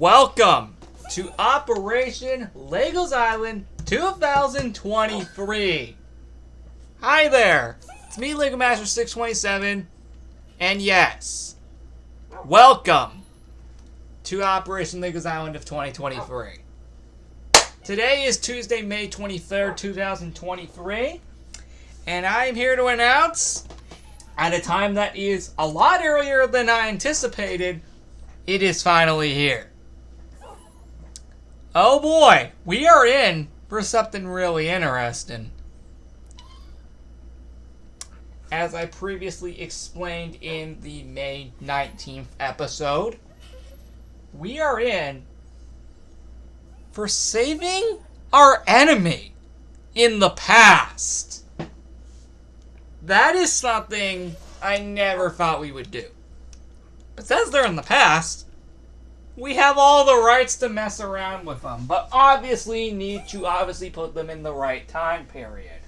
Welcome to Operation Legos Island 2023. Hi there, it's me, Lego Master 627, and yes, welcome to Operation Legos Island of 2023. Today is Tuesday, May 23rd, 2023, and I'm here to announce, at a time that is a lot earlier than I anticipated, it is finally here. Oh boy, we are in for something really interesting. As I previously explained in the May 19th episode, we are in for saving our enemy in the past. That is something I never thought we would do. But since they're in the past, we have all the rights to mess around with them, but obviously need to put them in the right time period.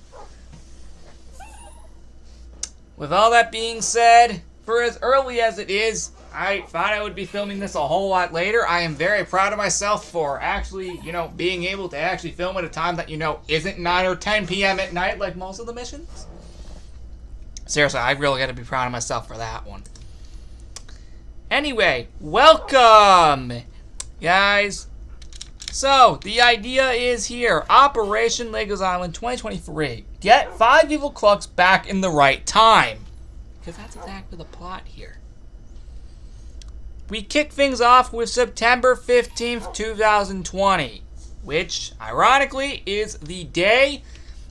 With all that being said, for as early as it is, I thought I would be filming this a whole lot later. I am very proud of myself for actually, being able to actually film at a time that, isn't 9 or 10 p.m. at night like most of the missions. Seriously, I really got to be proud of myself for that one. Anyway, welcome, guys. So, the idea is here. Operation Legos Island 2023. Get 5 evil clucks back in the right time. Because that's exactly the plot here. We kick things off with September 15th, 2020. Which, ironically, is the day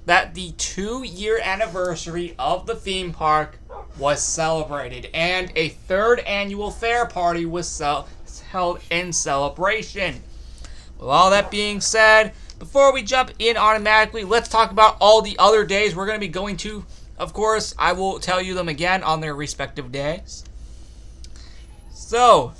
that the 2-year anniversary of the theme park was celebrated, and a 3rd annual fair party was held in celebration. With all that being said, before we jump in automatically, let's talk about all the other days we're going to be going to. Of course, I will tell you them again on their respective days. So,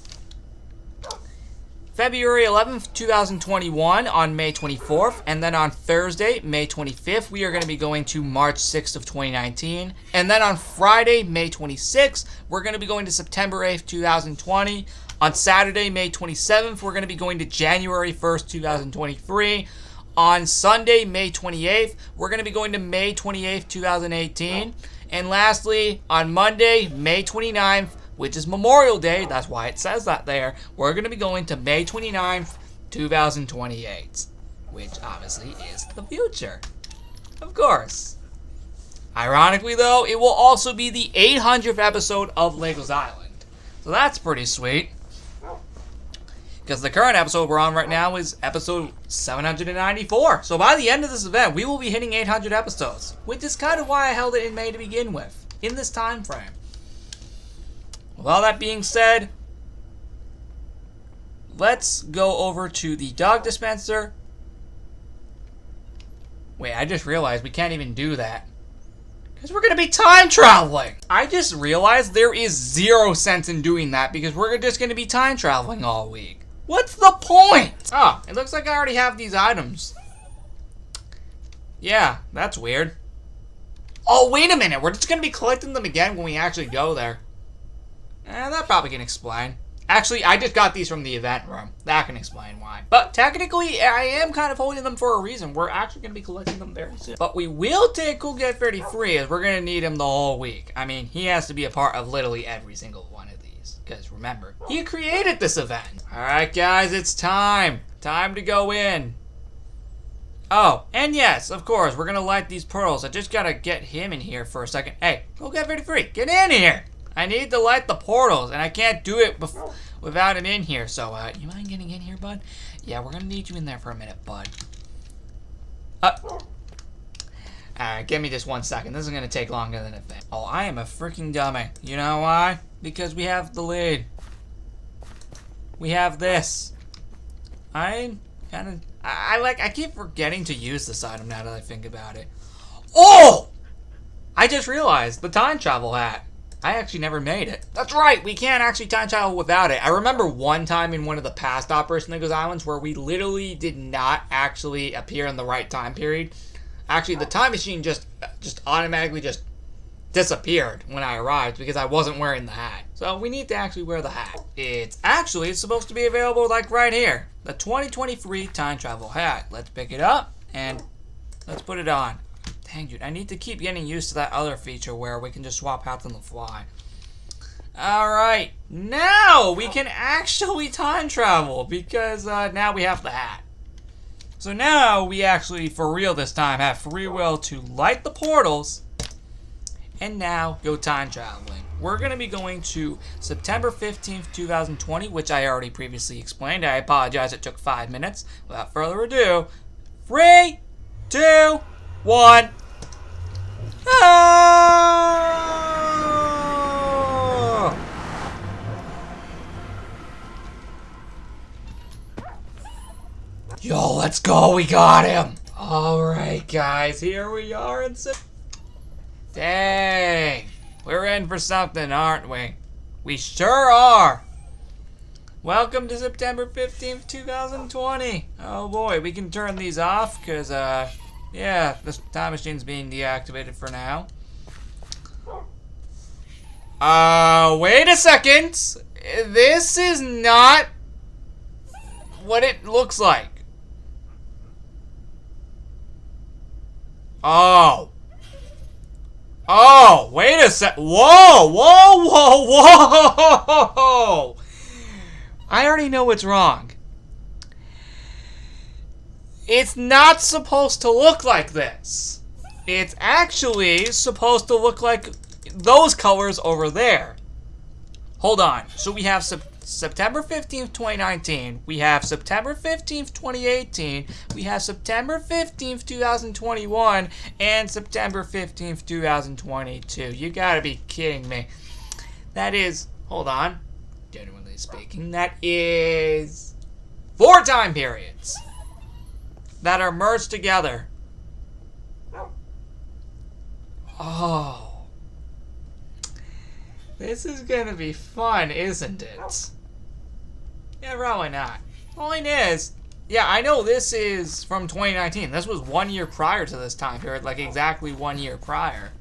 February 11th, 2021 on May 24th, and then on Thursday, May 25th, we are going to be going to March 6th of 2019, and then on Friday, May 26th, we're going to be going to September 8th, 2020. On Saturday, May 27th, we're going to be going to January 1st, 2023. On Sunday, May 28th, we're going to be going to May 28th, 2018. And lastly, on Monday, May 29th, which is Memorial Day, that's why it says that there, we're going to be going to May 29th, 2028, which obviously is the future. Of course. Ironically, though, it will also be the 800th episode of Legos Island. So that's pretty sweet. Because the current episode we're on right now is episode 794. So by the end of this event, we will be hitting 800 episodes, which is kind of why I held it in May to begin with, in this time frame. With all that being said, let's go over to the dog dispenser. Wait, I just realized we can't even do that, because we're going to be time traveling. I just realized there is 0 sense in doing that, because we're just going to be time traveling all week. What's the point? Oh, it looks like I already have these items. Yeah, that's weird. Oh, wait a minute. We're just going to be collecting them again when we actually go there. That probably can explain. Actually, I just got these from the event room. That can explain why. But technically, I am kind of holding them for a reason. We're actually going to be collecting them very soon. But we will take Cool Get 33, as we're going to need him the whole week. I mean, he has to be a part of literally every single one of these. Because remember, he created this event. Alright, guys, it's time. Time to go in. Oh, and yes, of course, we're going to light these pearls. I just got to get him in here for a second. Hey, Cool Get 33, get in here. I need to light the portals, and I can't do it without him in here. So, you mind getting in here, bud? Yeah, we're going to need you in there for a minute, bud. Alright, give me just 1 second. This is going to take longer than it thinks. Oh, I am a freaking dummy. You know why? Because we have the lead. We have this. I keep forgetting to use this item now that I think about it. Oh! I just realized the time travel hat. I actually never made it. That's right, we can't actually time travel without it. I remember one time in one of the past Operation Legos Islands where we literally did not actually appear in the right time period. Actually, the time machine just automatically just disappeared when I arrived because I wasn't wearing the hat. So we need to actually wear the hat. It's actually supposed to be available like right here. The 2023 time travel hat. Let's pick it up and let's put it on. Dang, dude, I need to keep getting used to that other feature where we can just swap hats on the fly. Alright, now we can actually time travel because now we have the hat. So now we actually, for real this time, have free will to light the portals and now go time traveling. We're going to be going to September 15th, 2020, which I already previously explained. I apologize, it took 5 minutes. Without further ado, 3, 2, 1. Ah! Yo, let's go. We got him. All right, guys. Here we are in Dang. We're in for something, aren't we? We sure are. Welcome to September 15th, 2020. Oh boy, we can turn these off because, yeah, this time machine's being deactivated for now. Wait a second. This is not what it looks like. Oh. Oh, wait a sec. Whoa, whoa, whoa, whoa. I already know what's wrong. It's not supposed to look like this. It's actually supposed to look like those colors over there. Hold on. So we have September 15th, 2019. We have September 15th, 2018. We have September 15th, 2021. And September 15th, 2022. You gotta be kidding me. That is, hold on. Genuinely speaking, that is 4 time periods that are merged together. Oh. This is gonna be fun, isn't it? Yeah, probably not. Point is, yeah, I know this is from 2019. This was 1 year prior to this time period, like exactly 1 year prior.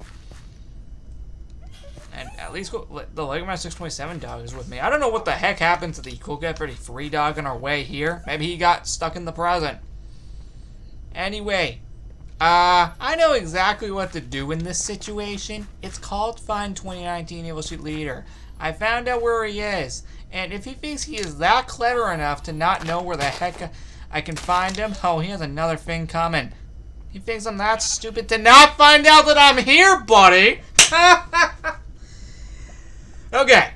And at least the Lego Man 627 dog is with me. I don't know what the heck happened to the Cool Get 33 dog on our way here. Maybe he got stuck in the present. Anyway, I know exactly what to do in this situation. It's called Find 2019 Evil Street Leader. I found out where he is. And if he thinks he is that clever enough to not know where the heck I can find him, oh, he has another thing coming. He thinks I'm that stupid to not find out that I'm here, buddy. Okay,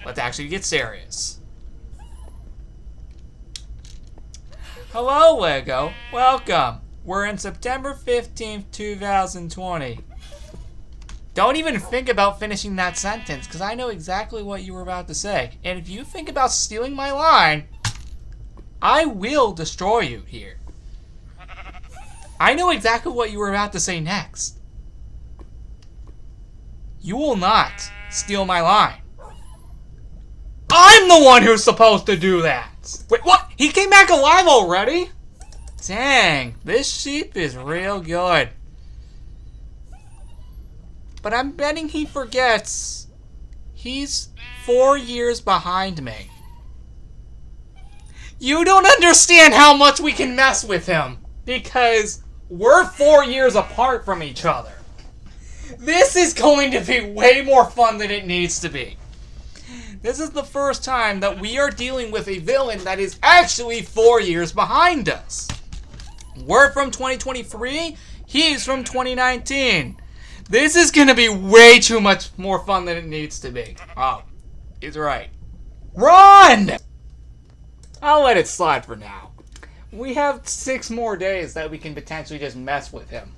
let's actually get serious. Hello, Lego. Welcome. We're in September 15th, 2020. Don't even think about finishing that sentence, because I know exactly what you were about to say. And if you think about stealing my line, I will destroy you here. I know exactly what you were about to say next. You will not steal my line. I'm the one who's supposed to do that. Wait, what? He came back alive already? Dang, this sheep is real good. But I'm betting he forgets he's 4 years behind me. You don't understand how much we can mess with him because we're 4 years apart from each other. This is going to be way more fun than it needs to be. This is the first time that we are dealing with a villain that is actually 4 years behind us. We're from 2023, he's from 2019. This is going to be way too much more fun than it needs to be. Oh, he's right. Run! I'll let it slide for now. We have 6 more days that we can potentially just mess with him.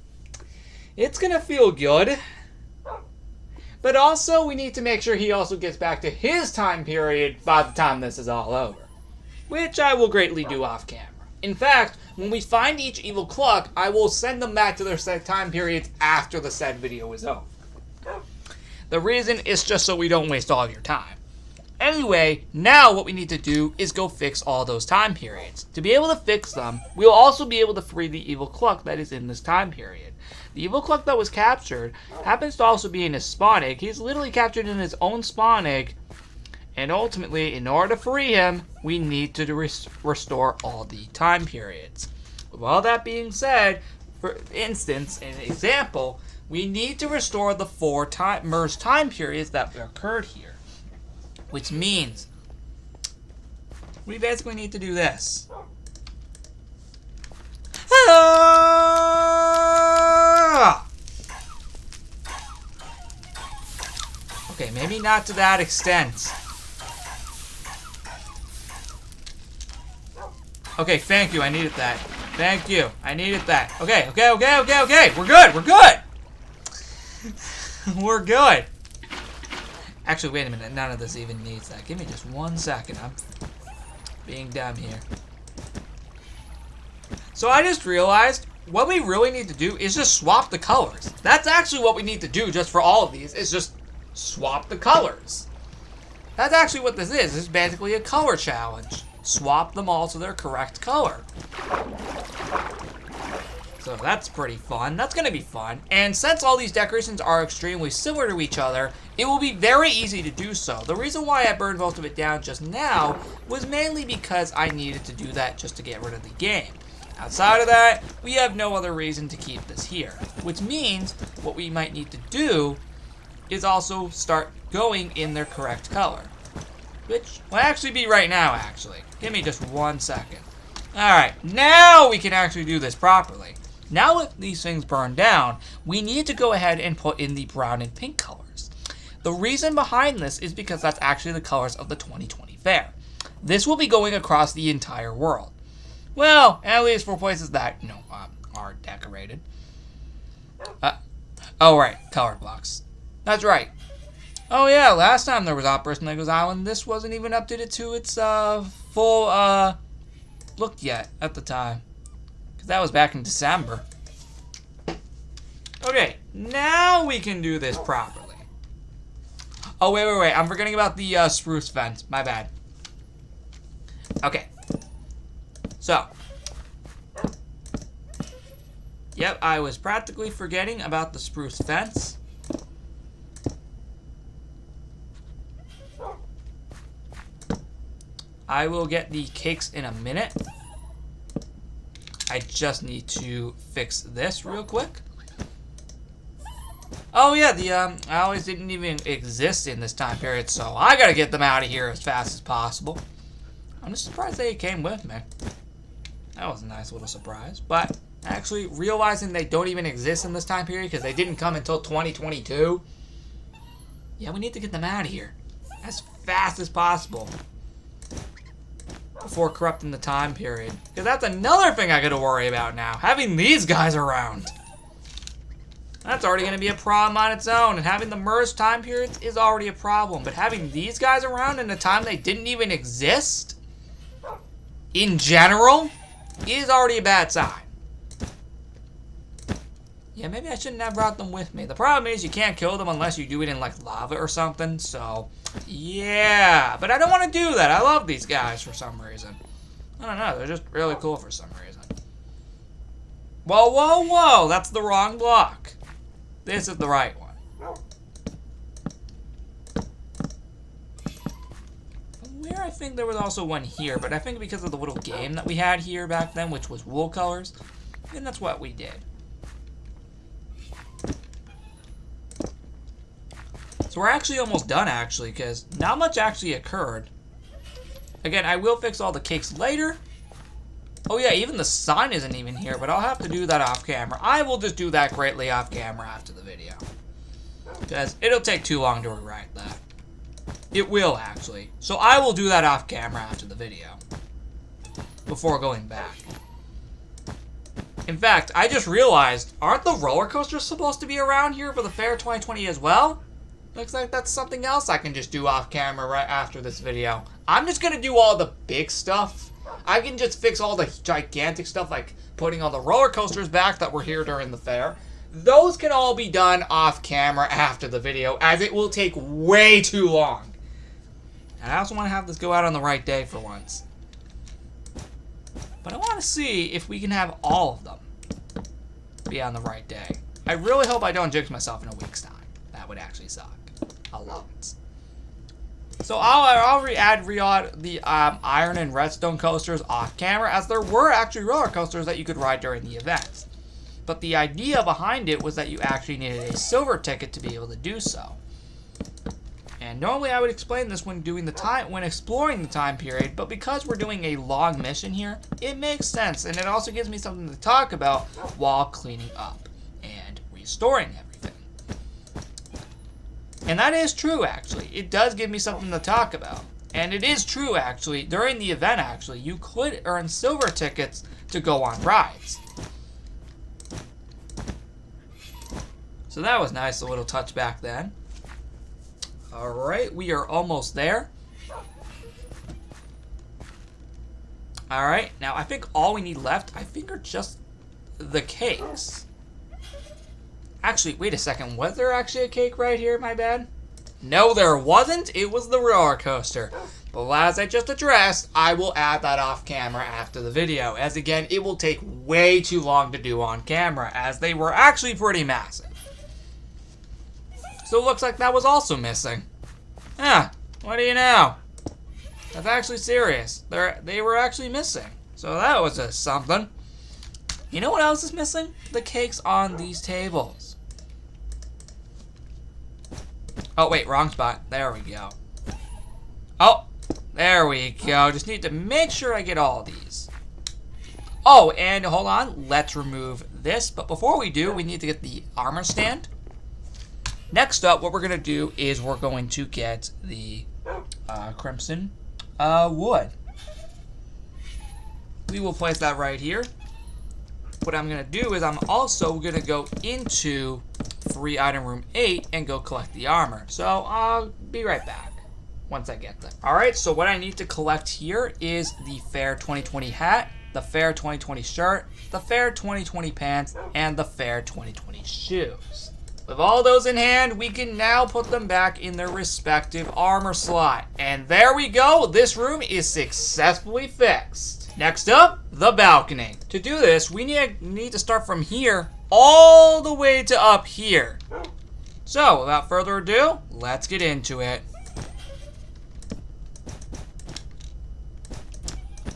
It's going to feel good. But also, we need to make sure he also gets back to his time period by the time this is all over. Which I will greatly do off camera. In fact, when we find each evil cluck, I will send them back to their set time periods after the said video is over. The reason is just so we don't waste all of your time. Anyway, now what we need to do is go fix all those time periods. To be able to fix them, we'll also be able to free the evil Cluck that is in this time period. The evil Cluck that was captured happens to also be in his spawn egg. He's literally captured in his own spawn egg. And ultimately, in order to free him, we need to restore all the time periods. With all that being said, for instance, an example, we need to restore the 4 merged time periods that occurred here. Which means we basically need to do this. Okay, maybe not to that extent. Okay, thank you. I needed that. Thank you. I needed that. Okay. We're good. We're good. We're good. Actually, wait a minute. None of this even needs that. Give me just 1 second. I'm being dumb here. So I just realized what we really need to do is just swap the colors. That's actually what we need to do just for all of these, is just swap the colors. That's actually what this is. This is basically a color challenge. Swap them all to their correct color. So that's pretty fun. That's going to be fun. And since all these decorations are extremely similar to each other, it will be very easy to do so. The reason why I burned most of it down just now was mainly because I needed to do that just to get rid of the game. Outside of that, we have no other reason to keep this here. Which means what we might need to do is also start going in their correct color. Which will actually be right now, actually. Give me just 1 second. Alright, now we can actually do this properly. Now if these things burn down, we need to go ahead and put in the brown and pink colors. The reason behind this is because that's actually the colors of the 2020 fair. This will be going across the entire world. Well, at least for places that, are decorated. Oh right, color blocks. That's right. Oh yeah, last time there was Operation Legos Island, this wasn't even updated to its full look yet at the time. Because that was back in December. Okay, now we can do this properly. Oh, wait. I'm forgetting about the spruce fence. My bad. Okay. So. Yep, I was practically forgetting about the spruce fence. I will get the cakes in a minute. I just need to fix this real quick. Oh yeah, the alloys didn't even exist in this time period, so I gotta get them out of here as fast as possible. I'm just surprised they came with me. That was a nice little surprise. But actually realizing they don't even exist in this time period because they didn't come until 2022. Yeah, we need to get them out of here as fast as possible before corrupting the time period. Because that's another thing I gotta worry about now. Having these guys around. That's already going to be a problem on its own. And having the merged time periods is already a problem. But having these guys around in a time they didn't even exist, in general, is already a bad sign. Yeah, maybe I shouldn't have brought them with me. The problem is you can't kill them unless you do it in, like, lava or something. So, yeah. But I don't want to do that. I love these guys for some reason. I don't know. They're just really cool for some reason. Whoa. That's the wrong block. This is the right one. Where I think there was also one here, but I think because of the little game that we had here back then, which was wool colors, then that's what we did. So we're actually almost done, actually, because not much actually occurred. Again, I will fix all the cakes later. Oh yeah, even the sign isn't even here, but I'll have to do that off camera. I will just do that greatly off camera after the video. Because it'll take too long to rewrite that. It will, actually. So I will do that off camera after the video. Before going back. In fact, I just realized, aren't the roller coasters supposed to be around here for the Fair 2020 as well? Looks like that's something else I can just do off camera right after this video. I'm just going to do all the big stuff. I can just fix all the gigantic stuff, like putting all the roller coasters back that were here during the fair. Those can all be done off camera after the video, as it will take way too long. And I also want to have this go out on the right day for once. But I want to see if we can have all of them be on the right day. I really hope I don't jinx myself in a week's time. That would actually suck a lot. So I'll add the iron and redstone coasters off camera, as there were actually roller coasters that you could ride during the event. But the idea behind it was that you actually needed a silver ticket to be able to do so. And normally I would explain this when exploring the time period, but because we're doing a long mission here, it makes sense, and it also gives me something to talk about while cleaning up and restoring everything. And that is true, actually. It does give me something to talk about. And it is true, actually, during the event, actually, you could earn silver tickets to go on rides. So that was nice, a little touch back then. Alright, we are almost there. Alright, now I think all we need left, are just the cakes. Actually, wait a second. Was there actually a cake right here? My bad. No, there wasn't. It was the roller coaster. But as I just addressed, I will add that off camera after the video, as again, it will take way too long to do on camera, as they were actually pretty massive. So it looks like that was also missing. What do you know? That's actually serious. They were actually missing. So that was just something. You know what else is missing? The cakes on these tables. Oh, wait, wrong spot. There we go. Oh, there we go. Just need to make sure I get all these. Oh, and hold on. Let's remove this. But before we do, we need to get the armor stand. Next up, what we're going to do is we're going to get the crimson wood. We will place that right here. What I'm going to do is I'm also going to go into free item room 8 and go collect the armor. So I'll be right back once I get there. Alright, so what I need to collect here is the Fair 2020 hat, the Fair 2020 shirt, the Fair 2020 pants, and the Fair 2020 shoes. With all those in hand, we can now put them back in their respective armor slot. And there we go, this room is successfully fixed. Next up, the balcony. To do this, we need to start from here all the way to up here. So, without further ado, let's get into it.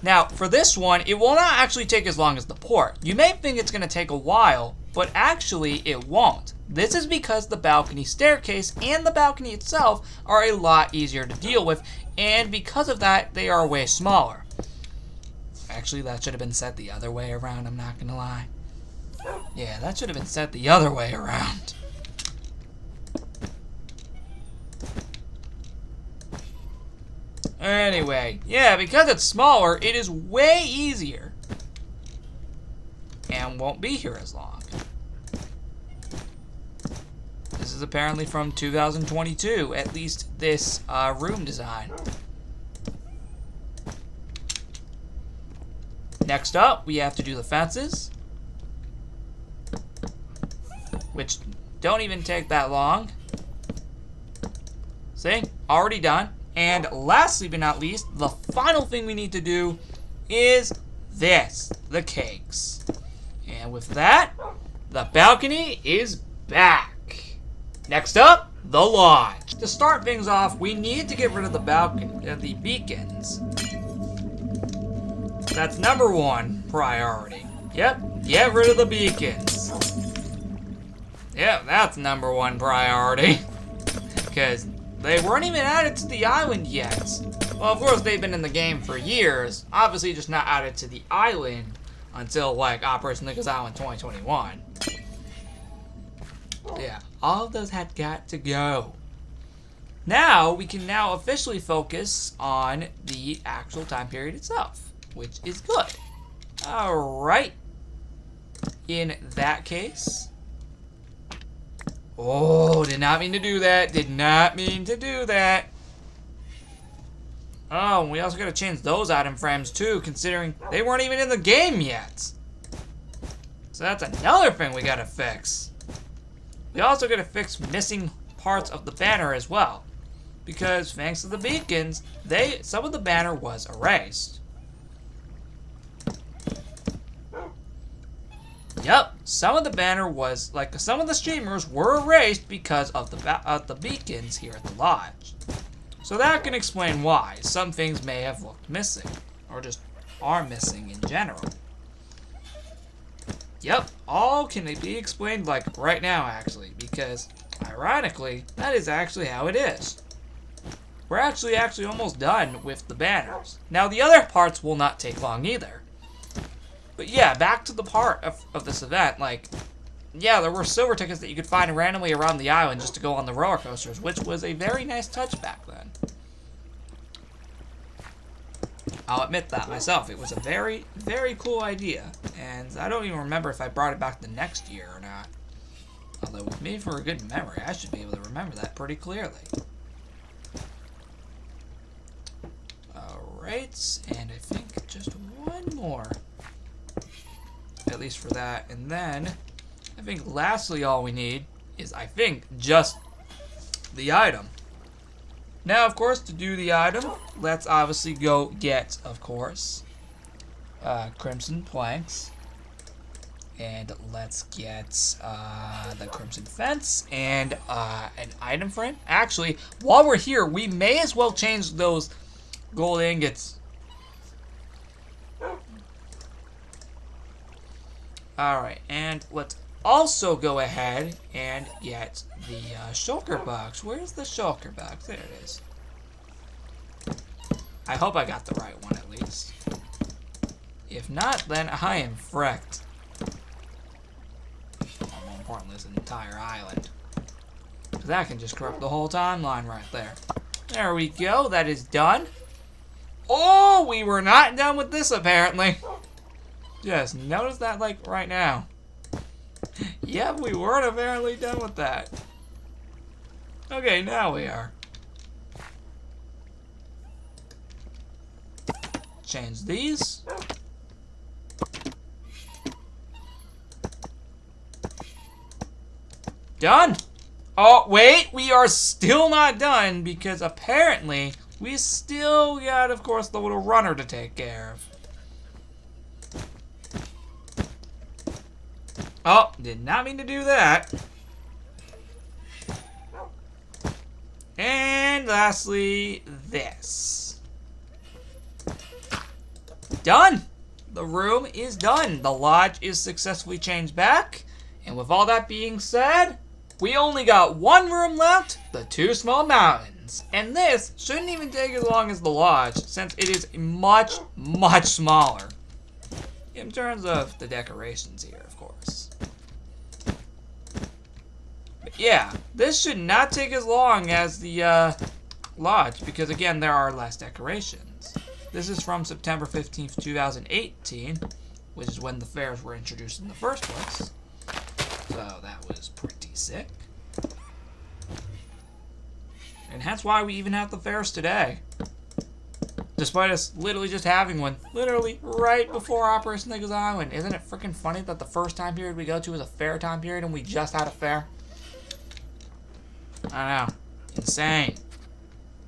Now, for this one, it will not actually take as long as the port. You may think it's going to take a while, but actually it won't. This is because the balcony staircase and the balcony itself are a lot easier to deal with, and because of that, they are way smaller. Actually, that should have been set the other way around, I'm not gonna lie. Yeah, that should have been set the other way around. Anyway, yeah, because it's smaller, it is way easier. And won't be here as long. This is apparently from 2022, at least this room design. Next up, we have to do the fences, which don't even take that long. See? Already done. And lastly but not least, the final thing we need to do is this, the cakes. And with that, the balcony is back. Next up, the lodge. To start things off, we need to get rid of the balcony, the beacons. That's number one priority. Yep, get rid of the beacons. Yep, that's number one priority. Because they weren't even added to the island yet. Well, of course, they've been in the game for years. Obviously, just not added to the island until, like, Operation Nicholas Island 2021. Yeah, all of those had got to go. Now, we can now officially focus on the actual time period itself, which is good. Alright. In that case... Oh, did not mean to do that. Did not mean to do that. Oh, and we also gotta change those item frames too, considering they weren't even in the game yet. So that's another thing we gotta fix. We also gotta fix missing parts of the banner as well. because thanks to the beacons, some of the banner was erased. Yep, some of the banner was, like, some of the streamers were erased because of the beacons here at the lodge. So that can explain why some things may have looked missing, or just are missing in general. Yep, all can be explained, like, right now, actually, because, ironically, that is actually how it is. We're actually almost done with the banners. Now, the other parts will not take long either. But yeah, back to the part of this event, like, yeah, there were silver tickets that you could find randomly around the island just to go on the roller coasters, which was a very nice touch back then. I'll admit that myself. It was a very, very cool idea, and I don't even remember if I brought it back the next year or not. Although, with me for a good memory, I should be able to remember that pretty clearly. Alright, and I think just one more. At least for that. And then, I think lastly all we need is, I think, just the item. Now, of course, to do the item, let's obviously go get, of course, Crimson Planks. And let's get the Crimson Fence and an item frame. Actually, while we're here, we may as well change those gold ingots. Alright, and let's also go ahead and get the shulker box. Where's the shulker box? There it is. I hope I got the right one at least. If not, then I am wrecked. More importantly, it's an entire island. That can just corrupt the whole timeline right there. There we go, that is done. Oh, we were not done with this apparently. Yes, notice that, like, right now. Yep, we weren't apparently done with that. Okay, now we are. Change these. Done! Oh, wait, we are still not done, because apparently we still got, of course, the little runner to take care of. Oh, did not mean to do that. And lastly, this. Done! The room is done. The lodge is successfully changed back. And with all that being said, we only got one room left, the two small mountains. And this shouldn't even take as long as the lodge, since it is much, much smaller. In terms of the decorations here, of course. But yeah, this should not take as long as the lodge, because again, there are less decorations. This is from September 15th, 2018, which is when the fairs were introduced in the first place. So that was pretty sick. And that's why we even have the fairs today. Despite us literally just having one, literally right before Operation Nichols Island. Isn't it freaking funny that the first time period we go to is a fair time period and we just had a fair? I know. Insane.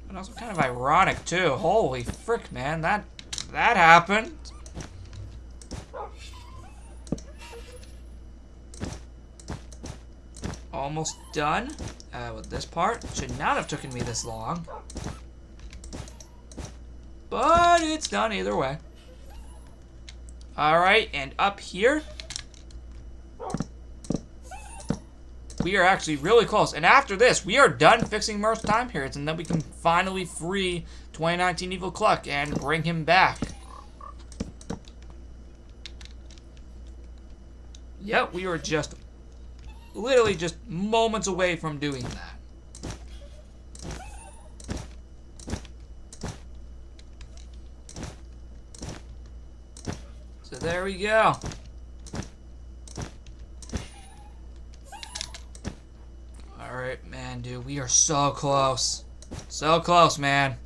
And also kind of ironic too. Holy frick, man. That happened. Almost done with this part. Should not have taken me this long. But it's done either way. Alright, and up here, we are actually really close. And after this, we are done fixing Murph's time periods, and then we can finally free 2019 Evil Cluck and bring him back. Yep, we were just literally just moments away from doing that. So there we go. Alright, man, dude, we are so close. So close, man.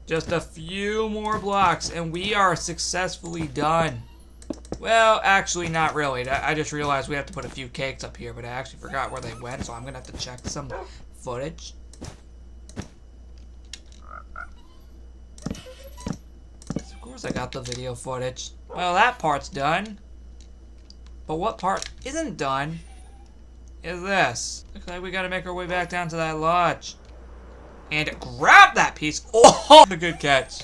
Just a few more blocks, and we are successfully done. Well, actually, not really. I just realized we have to put a few cakes up here, but I actually forgot where they went, so I'm going to have to check some footage. course I got the video footage. Well, that part's done. But what part isn't done is this. Looks like we gotta make our way back down to that lodge. And grab that piece. Oh, a good catch.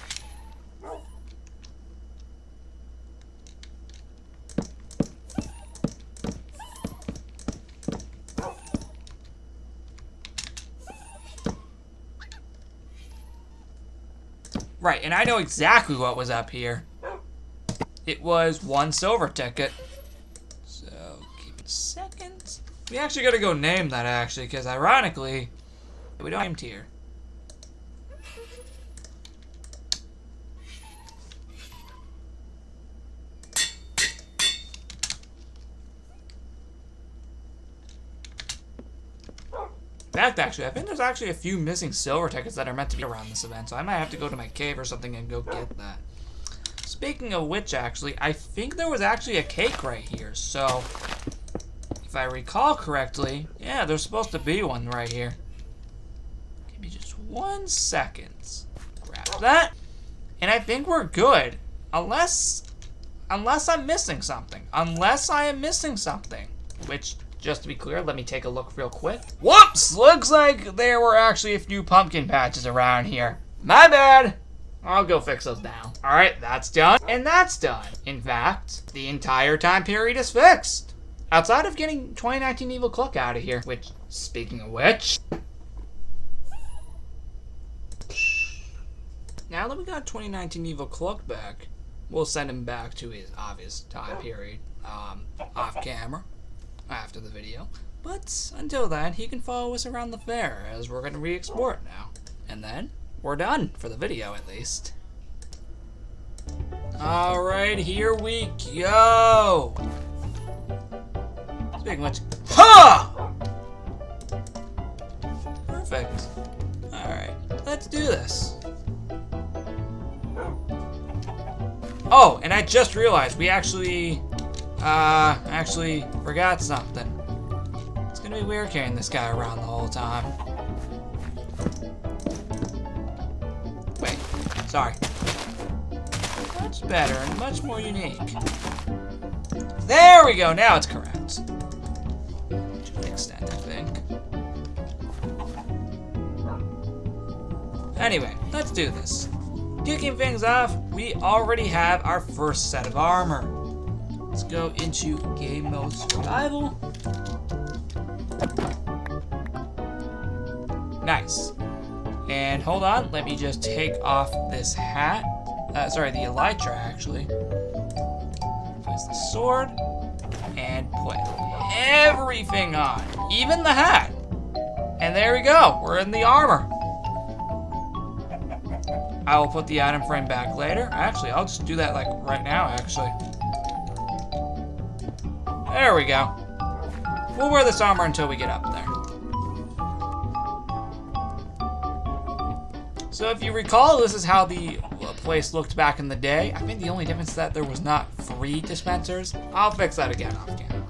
Right, and I know exactly what was up here. It was 1 silver ticket. So, give it a second. We actually gotta go name that, actually, because ironically, we don't name tier. In fact, actually, I think there's actually a few missing silver tickets that are meant to be around this event, so I might have to go to my cave or something and go get that. Speaking of which, actually, I think there was actually a cake right here, so if I recall correctly, yeah, there's supposed to be one right here. Give me just 1 second. Grab that, and I think we're good, unless I'm missing something. Unless I am missing something, which, just to be clear, let me take a look real quick. Whoops! Looks like there were actually a few pumpkin patches around here. My bad! I'll go fix those now. Alright, that's done. And that's done. In fact, the entire time period is fixed. Outside of getting 2019 Evil Cluck out of here. Which, speaking of which... Now that we got 2019 Evil Cluck back, we'll send him back to his obvious time period. Off camera. After the video. But until then, he can follow us around the fair, as we're going to re-export now. And then, we're done, for the video at least. Alright, here we go! Speaking of which, ha! Perfect. Alright, let's do this. Oh, and I just realized we actually forgot something. It's gonna be weird carrying this guy around the whole time. Wait, sorry. Much better and much more unique. There we go, now it's correct. To an extent, I think. Anyway, let's do this. Kicking things off, we already have our first set of armor. Let's go into game mode survival. Nice. And hold on, let me just take off this hat. Sorry, the elytra actually. Place the sword and put everything on, even the hat. And there we go, we're in the armor. I will put the item frame back later. Actually, I'll just do that like right now, actually. There we go. We'll wear this armor until we get up there. So if you recall, this is how the place looked back in the day. I think the only difference is that there was not 3 dispensers. I'll fix that again off camera.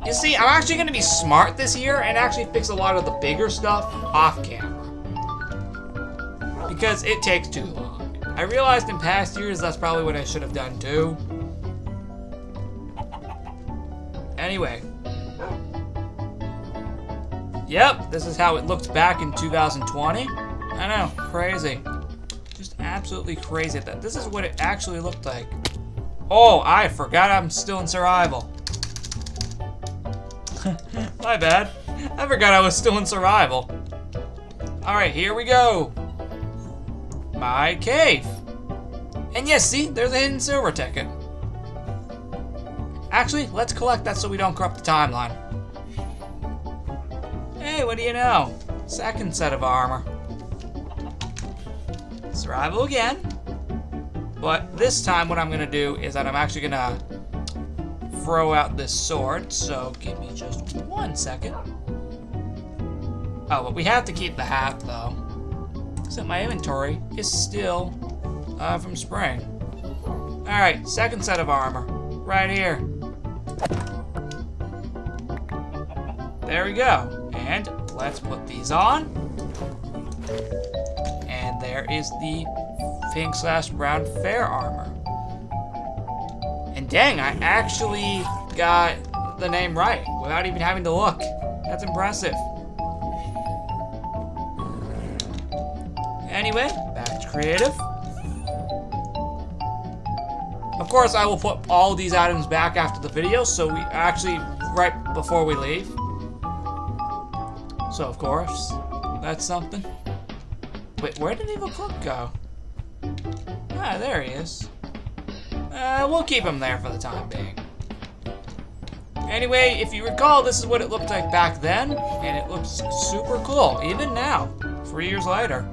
You see, I'm actually going to be smart this year and actually fix a lot of the bigger stuff off camera. Because it takes too long. I realized in past years that's probably what I should have done too. Anyway. Yep, this is how it looked back in 2020. I know, crazy. Just absolutely crazy that this is what it actually looked like. Oh, I forgot I'm still in survival. My bad. I forgot I was still in survival. Alright, here we go. My cave. And yes, see, there's a hidden silver ticket. Actually, let's collect that so we don't corrupt the timeline. Hey, what do you know? Second set of armor. Survival again. But this time what I'm gonna do is that I'm actually gonna throw out this sword, so give me just 1 second. Oh, but we have to keep the hat though. Except my inventory is still from spring. Alright, second set of armor. Right here. There we go. And let's put these on. And there is the pink/brown fair armor. And dang, I actually got the name right without even having to look. That's impressive. Anyway, back to creative. Of course, I will put all these items back after the video, so we actually, right before we leave. So, of course, that's something. Wait, where did Evil Cook go? Ah, there he is. We'll keep him there for the time being. Anyway, if you recall, this is what it looked like back then, and it looks super cool, even now, 3 years later.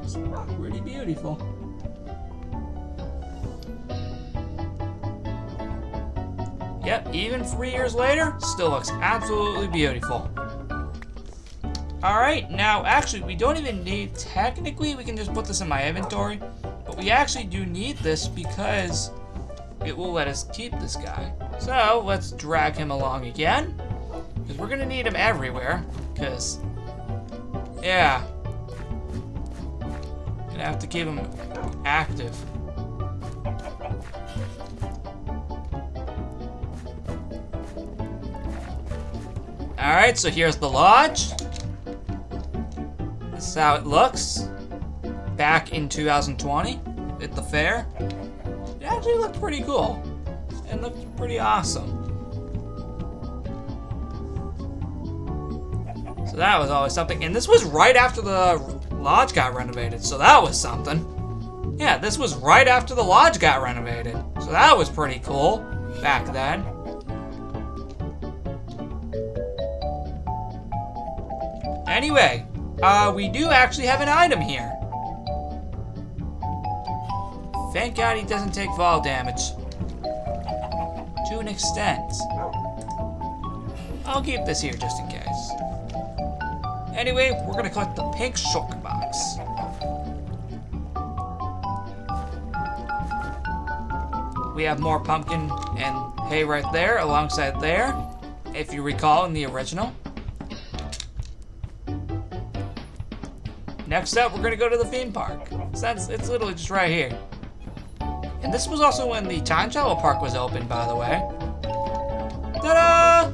It's pretty beautiful. Yep, even 3 years later, still looks absolutely beautiful. Alright, now actually, we don't even need, technically, we can just put this in my inventory. But we actually do need this because it will let us keep this guy. So let's drag him along again, because we're gonna need him everywhere. Because, yeah, gonna have to keep him active. All right, so here's the lodge. This is how it looks. Back in 2020 at the fair. It actually looked pretty cool. It looked pretty awesome. So that was always something. And this was right after the lodge got renovated. So that was something. Yeah, this was right after the lodge got renovated. So that was pretty cool back then. Anyway, we do actually have an item here. Thank God he doesn't take fall damage. To an extent. I'll keep this here just in case. Anyway, we're gonna collect the pink shulker box. We have more pumpkin and hay right there alongside there, if you recall in the original. Next up, we're gonna go to the theme park. Since it's literally just right here. And this was also when the Time Travel Park was open, by the way. Ta-da!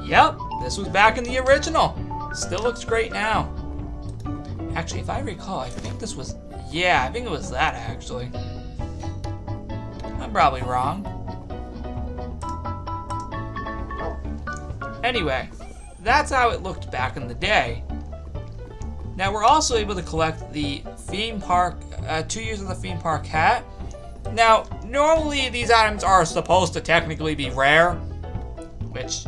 Yep, this was back in the original. Still looks great now. Actually, if I recall, I think this was... Yeah, I think it was that, actually. I'm probably wrong. Anyway, that's how it looked back in the day. Now, we're also able to collect the theme park, 2 years of the theme park hat. Now, normally these items are supposed to technically be rare, which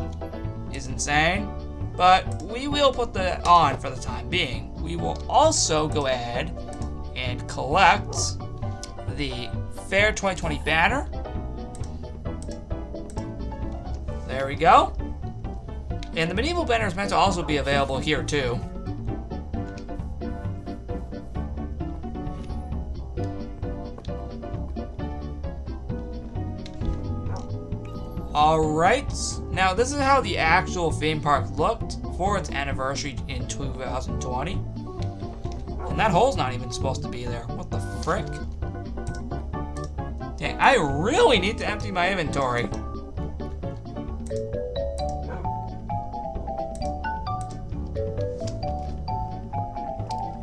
is insane, but we will put that on for the time being. We will also go ahead and collect the Fair 2020 banner. There we go. And the medieval banner is meant to also be available here too. Alright, now this is how the actual theme park looked for its anniversary in 2020. And that hole's not even supposed to be there. What the frick? Dang, I really need to empty my inventory.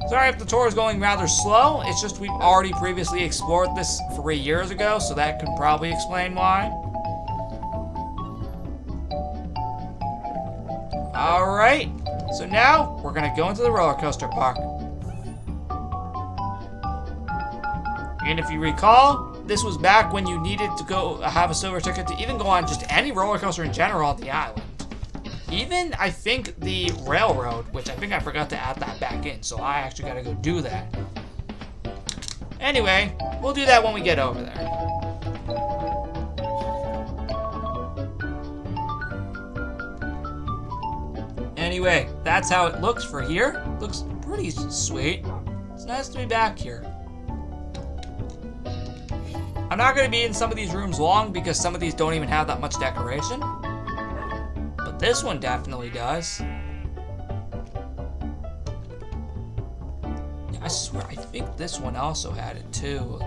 Sorry if the tour is going rather slow, it's just we've already previously explored this 3 years ago, so that can probably explain why. Alright, so now we're gonna go into the roller coaster park. And if you recall, this was back when you needed to go have a silver ticket to even go on just any roller coaster in general on the island. Even, I think, the railroad, which I think I forgot to add that back in, so I actually gotta go do that. Anyway, we'll do that when we get over there. Anyway, that's how it looks for here. Looks pretty sweet. It's nice to be back here. I'm not going to be in some of these rooms long because some of these don't even have that much decoration. But this one definitely does. I swear, I think this one also had it too.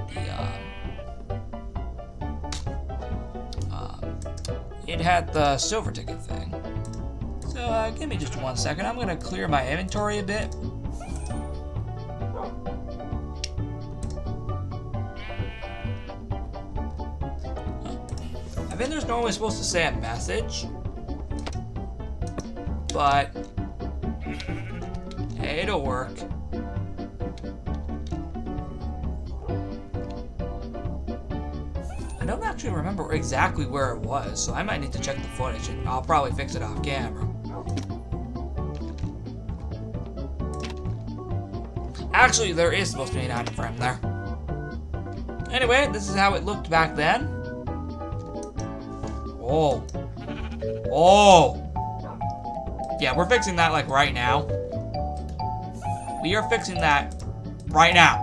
It had the silver ticket thing. So give me just 1 second. I'm gonna clear my inventory a bit. I think there's normally supposed to say a message, but hey, it'll work. I don't actually remember exactly where it was, so I might need to check the footage, and I'll probably fix it off camera. Actually, there is supposed to be an item frame there. Anyway, this is how it looked back then. Oh. Oh. Yeah, we're fixing that like right now. We are fixing that right now.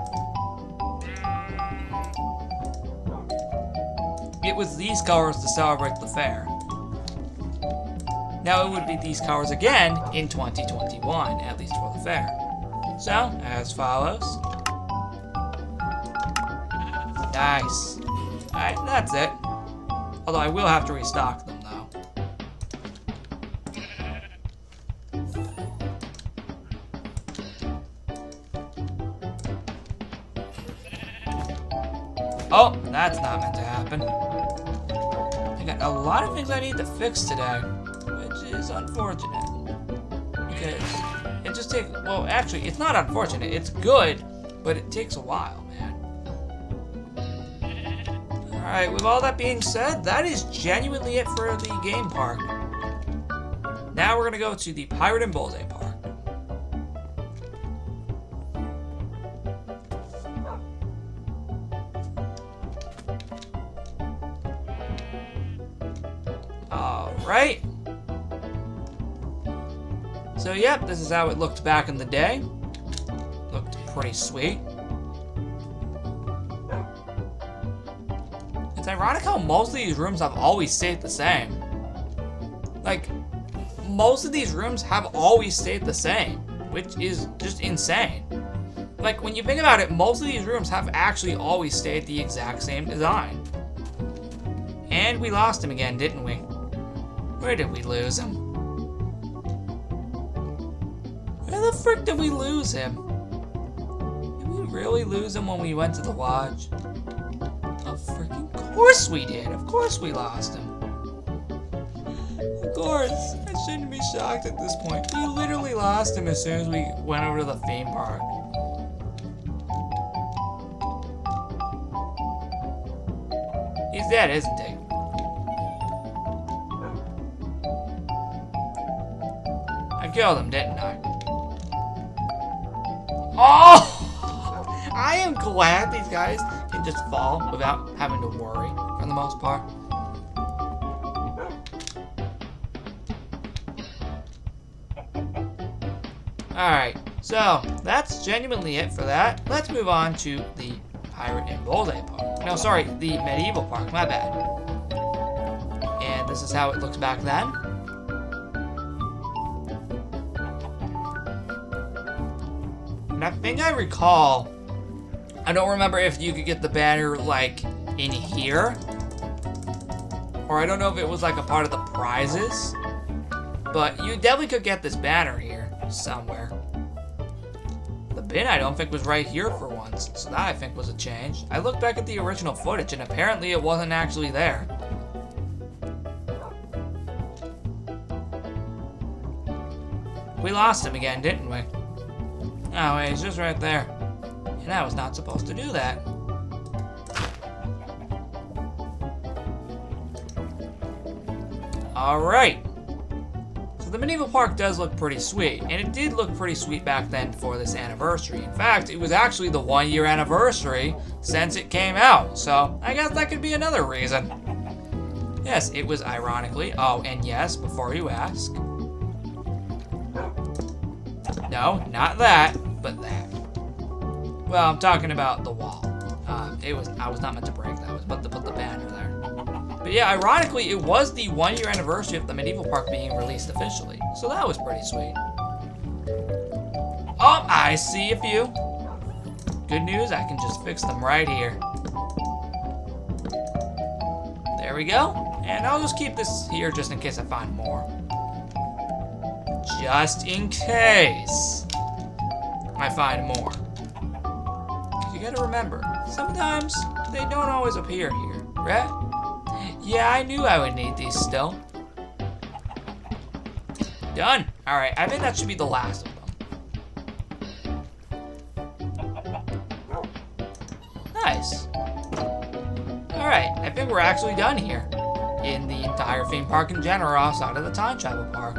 It was these colors to celebrate the fair. Now it would be these colors again in 2021, at least for the fair. So, as follows. Nice. Alright, that's it. Although I will have to restock them, though. Oh, that's not meant to happen. I got a lot of things I need to fix today, which is unfortunate. Because it just takes, well, actually, it's not unfortunate. It's good, but it takes a while, man. Alright, with all that being said, that is genuinely it for the game park. Now we're going to go to the Pirate and Bullseye Park. Alright. So, yep, this is how it looked back in the day. Looked pretty sweet. It's ironic how most of these rooms have always stayed the same. Like, most of these rooms have always stayed the same, which is just insane. Like, when you think about it, most of these rooms have actually always stayed the exact same design. And we lost him again, didn't we? Where did we lose him? Where the frick did we lose him? Did we really lose him when we went to the lodge? Of course we did. Of course we lost him. Of course. I shouldn't be shocked at this point. We literally lost him as soon as we went over to the theme park. He's dead, isn't he? I killed him, didn't I? Oh! I am glad these guys can just fall without having to worry for the most part. Alright, so that's genuinely it for that. Let's move on to the Pirate and Bullseye Park. No, sorry, the Medieval Park, my bad. And this is how it looks back then. And I think I recall, I don't remember if you could get the banner, like, in here. Or I don't know if it was, like, a part of the prizes. But you definitely could get this banner here, somewhere. The bin, I don't think, was right here for once. So that, I think, was a change. I looked back at the original footage, and apparently it wasn't actually there. We lost him again, didn't we? Oh, wait, he's just right there. And I was not supposed to do that. Alright. So the Medieval Park does look pretty sweet. And it did look pretty sweet back then for this anniversary. In fact, it was actually the 1-year anniversary since it came out. So I guess that could be another reason. Yes, it was ironically. Oh, and yes, before you ask. No, not that, but that. Well, I'm talking about the wall. I was not meant to break that. I was meant to put the banner there. But yeah, ironically, it was the 1-year anniversary of the Medieval Park being released officially. So that was pretty sweet. Oh, I see a few. good news, I can just fix them right here. There we go. And I'll just keep this here just in case I find more. Just in case I find more. You gotta remember, sometimes they don't always appear here, right? Yeah, I knew I would need these still. Done. Alright, I think that should be the last of them. Nice. Alright, I think we're actually done here. In the entire theme park in general, outside of the time travel park.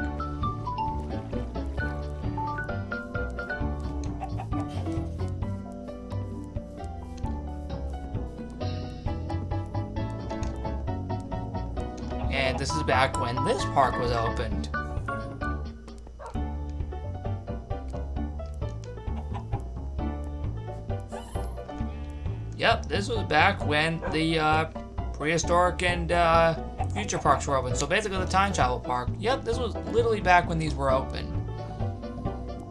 And this is back when this park was opened. Yep, this was back when the prehistoric and future parks were open. So basically the time travel park. Yep, this was literally back when these were open.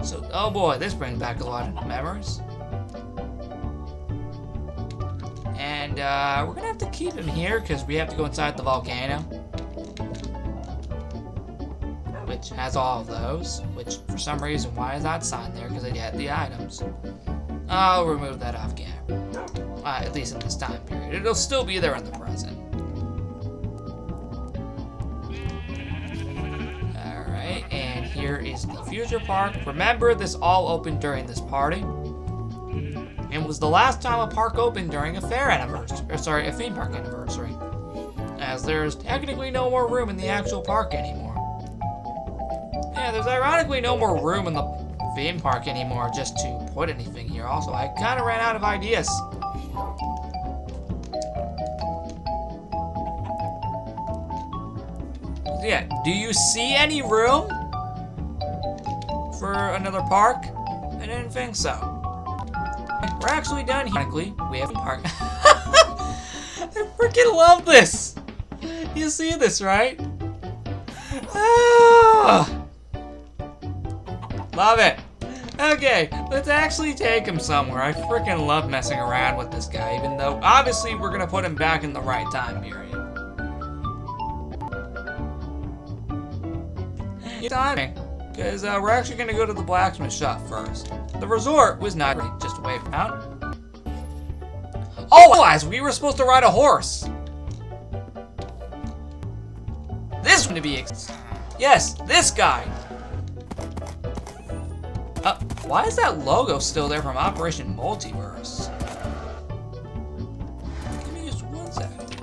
So, oh boy, this brings back a lot of memories. And we're gonna have to keep him here because we have to go inside the volcano. Which has all of those. Which, for some reason, why is that sign there? Because they had the items. I'll remove that off camera. At least in this time period. It'll still be there in the present. Alright, and here is the future park. Remember, this all opened during this party. And was the last time a park opened during a fair anniversary. Or sorry, a theme park anniversary. As there's technically no more room in the actual park anymore. Yeah, there's ironically no more room in the theme park anymore just to put anything here. Also, I kind of ran out of ideas. Yeah, do you see any room for another park? I didn't think so. We're actually done here. Ironically, we have a park. I freaking love this. You see this, right? Ah! Love it. Okay, let's actually take him somewhere. I freaking love messing around with this guy, even though obviously we're gonna put him back in the right time period. Timing, because we're actually gonna go to the blacksmith shop first. The resort was not just away from town. Oh, guys, we were supposed to ride a horse. This one to be yes, this guy. Why is that logo still there from Operation Multiverse? Give me just 1 second.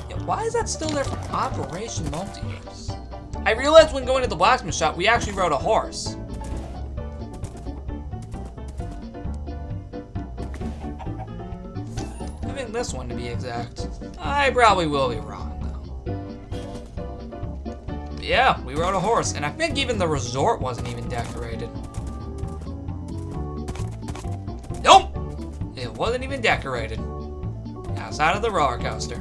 Yeah, why is that still there from Operation Multiverse? I realized when going to the blacksmith shop, we actually rode a horse. I think this one to be exact. I probably will be wrong, though. But yeah, we rode a horse, and I think even the resort wasn't even decorated. Nope! It wasn't even decorated. Outside of the roller coaster,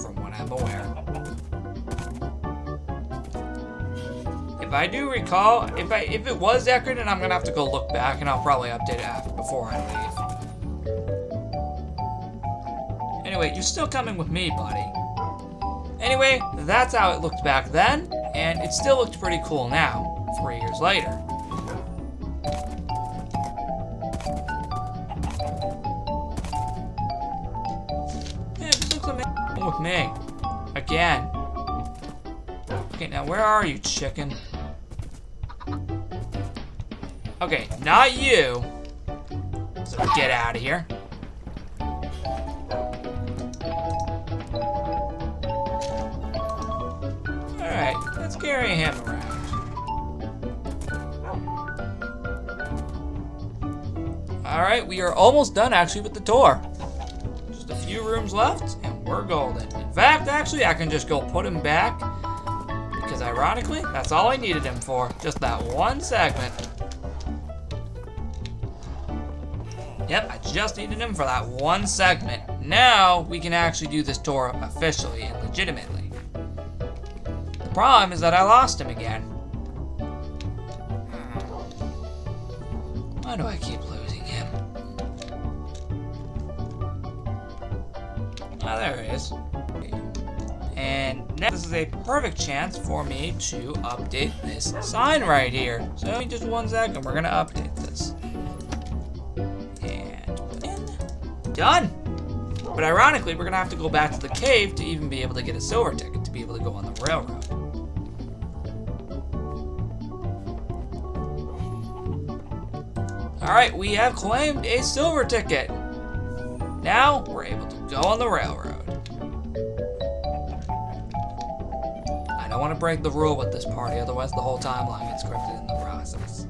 from what I'm aware. If I do recall, if it was decorated, I'm gonna have to go look back, and I'll probably update it before I leave. Anyway, you're still coming with me, buddy. Anyway, that's how it looked back then, and it still looked pretty cool now, 3 years later. Yeah, it looks amazing with me. Again. Okay, now where are you, chicken? Okay, not you. So get out of here. Alright, let's carry him around. Alright, we are almost done actually with the tour. Just a few rooms left and we're golden. In fact, actually, I can just go put him back because ironically, that's all I needed him for. Just that one segment. Yep, I just needed him for that one segment. Now, we can actually do this tour officially and legitimately. The problem is that I lost him again. Why do I keep losing him? Oh, there it is. And now this is a perfect chance for me to update this sign right here. So in just 1 second, we're gonna update this. And put in. Done! But ironically, we're gonna have to go back to the cave to even be able to get a silver ticket to be able to go on the railroad. Alright, we have claimed a silver ticket. Now, we're able to go on the railroad. I don't want to break the rule with this party, otherwise the whole timeline gets scripted in the process.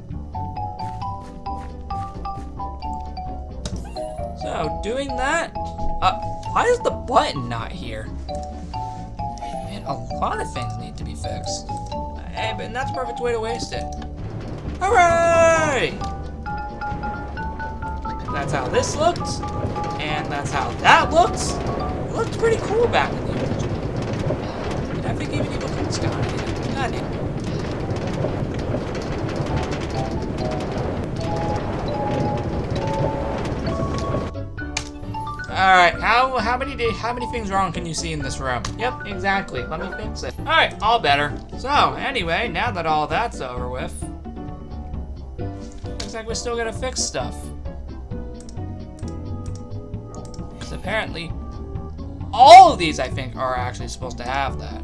So, doing that... why is the button not here? Man, a lot of things need to be fixed. Hey, but that's a perfect way to waste it. Hooray! That's how this looked, and that's how that looks. It looked pretty cool back in the original. And I think even Evil King's got it. Got it. Alright, how many things wrong can you see in this room? Yep, exactly. Let me fix it. Alright, all better. So, anyway, now that all that's over with, looks like we still gotta fix stuff. Apparently, all of these, I think, are actually supposed to have that.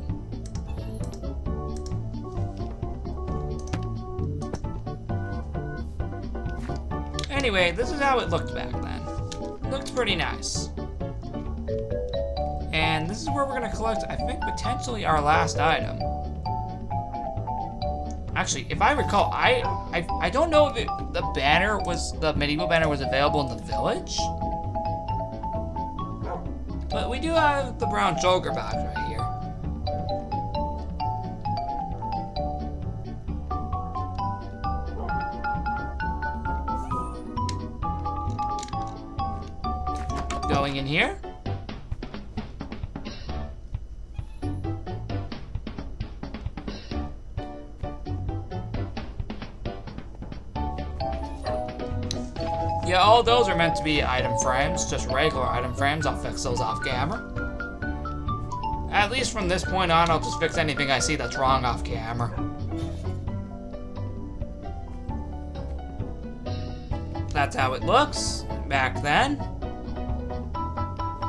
Anyway, this is how it looked back then. It looked pretty nice. And this is where we're going to collect, I think, potentially our last item. Actually, if I recall, I don't know if the medieval banner was available in the village. But we do have the brown Joker box right here. Going in here. Yeah, all those are meant to be item frames, just regular item frames. I'll fix those off camera. At least from this point on, I'll just fix anything I see that's wrong off camera. That's how it looks back then.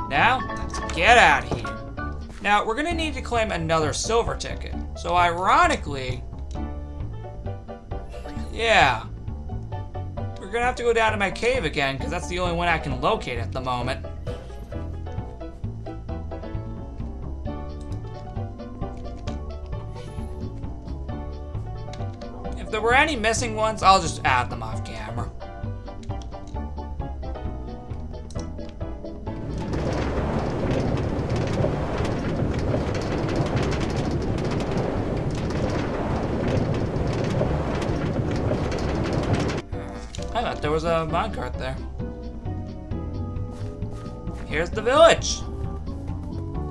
Now, let's get out of here. Now, we're gonna need to claim another silver ticket. So ironically, yeah. We're gonna have to go down to my cave again, because that's the only one I can locate at the moment. If there were any missing ones, I'll just add them off camera. I thought there was a minecart there. Here's the village.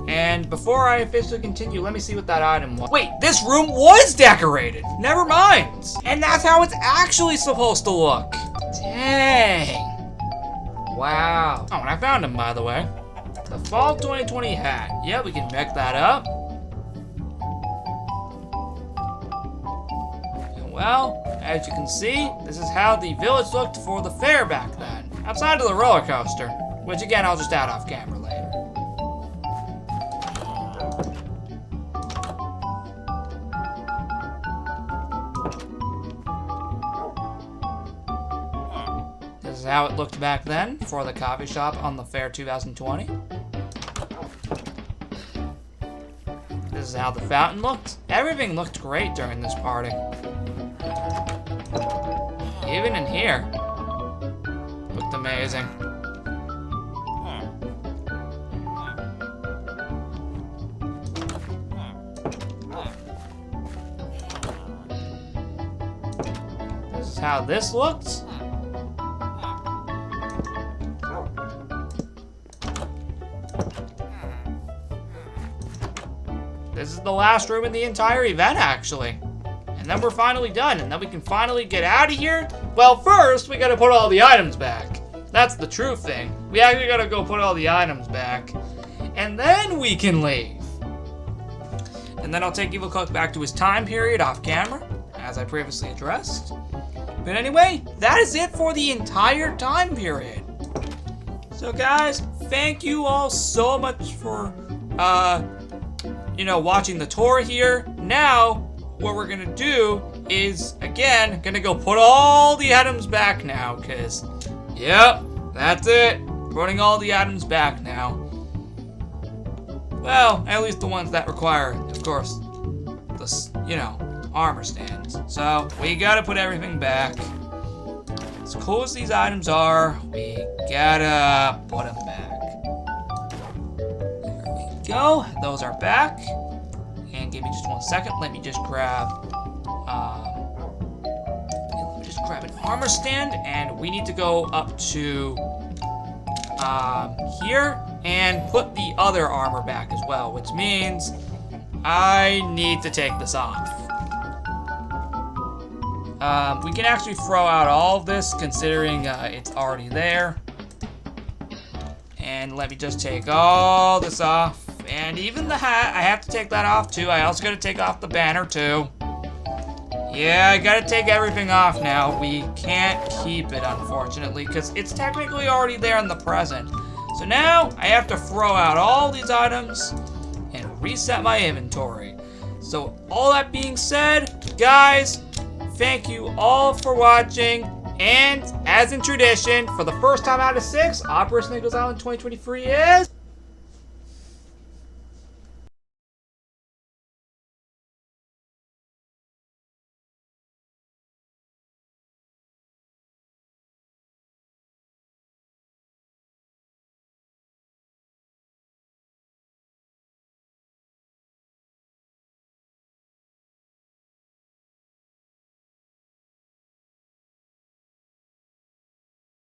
And before I officially continue, let me see what that item was. Wait, this room was decorated. Never mind. And that's how it's actually supposed to look. Dang. Wow. Oh, and I found him, by the way. The Fall 2020 hat. Yeah, we can pick that up. And well, as you can see, this is how the village looked for the fair back then. Outside of the roller coaster, which again, I'll just add off camera later. This is how it looked back then for the coffee shop on the fair 2020. This is how the fountain looked. Everything looked great during this party. Even in here. Looked amazing. This is how this looked. This is the last room in the entire event, actually. And then we're finally done, and then we can finally get out of here. Well, first, we gotta put all the items back. That's the true thing. We actually gotta go put all the items back. and then we can leave. And then I'll take Evil Cook back to his time period off camera, as I previously addressed. But anyway, that is it for the entire time period. So guys, thank you all so much for, watching the tour here. Now, what we're gonna do is, again, gonna go put all the items back now, because, yep, that's it. Putting all the items back now. Well, at least the ones that require, of course, the, armor stands. So, we gotta put everything back. As cool as these items are, we gotta put them back. There we go. Those are back. And give me just 1 second. Let me just grab an armor stand, and we need to go up to here and put the other armor back as well, which means I need to take this off. We can actually throw out all of this, considering it's already there. And let me just take all this off. And even the hat, I have to take that off too. I also gotta take off the banner too. Yeah, I gotta take everything off now. We can't keep it, unfortunately, because it's technically already there in the present. So now, I have to throw out all these items and reset my inventory. So, all that being said, guys, thank you all for watching. And, as in tradition, for the first time out of 6, Operation Eagles Island 2023 is...